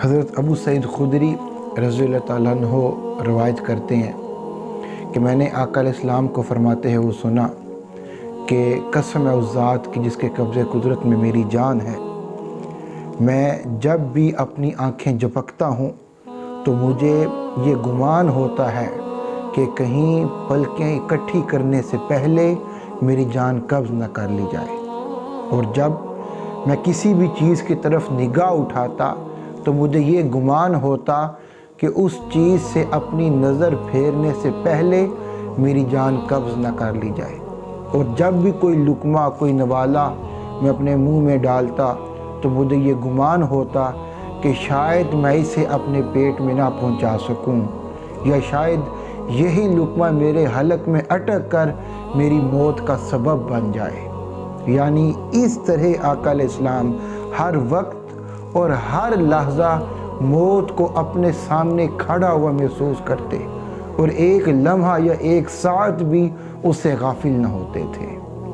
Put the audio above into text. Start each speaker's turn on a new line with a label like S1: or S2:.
S1: حضرت ابو سعید خدری رضی اللہ تعالیٰ عنہ روایت کرتے ہیں کہ میں نے آقا علیہ السلام کو فرماتے ہوئے سنا کہ قسم ہے اس ذات کی جس کے قبضے قدرت میں میری جان ہے، میں جب بھی اپنی آنکھیں جھپکتا ہوں تو مجھے یہ گمان ہوتا ہے کہ کہیں پلکیں اکٹھی کرنے سے پہلے میری جان قبض نہ کر لی جائے، اور جب میں کسی بھی چیز کی طرف نگاہ اٹھاتا تو مجھے یہ گمان ہوتا کہ اس چیز سے اپنی نظر پھیرنے سے پہلے میری جان قبض نہ کر لی جائے، اور جب بھی کوئی لقمہ کوئی نوالہ میں اپنے منہ میں ڈالتا تو مجھے یہ گمان ہوتا کہ شاید میں اسے اپنے پیٹ میں نہ پہنچا سکوں، یا شاید یہی لقمہ میرے حلق میں اٹک کر میری موت کا سبب بن جائے۔ یعنی اس طرح آقا علیہ السلام ہر وقت اور ہر لحظہ موت کو اپنے سامنے کھڑا ہوا محسوس کرتے، اور ایک لمحہ یا ایک ساعت بھی اس سے غافل نہ ہوتے تھے۔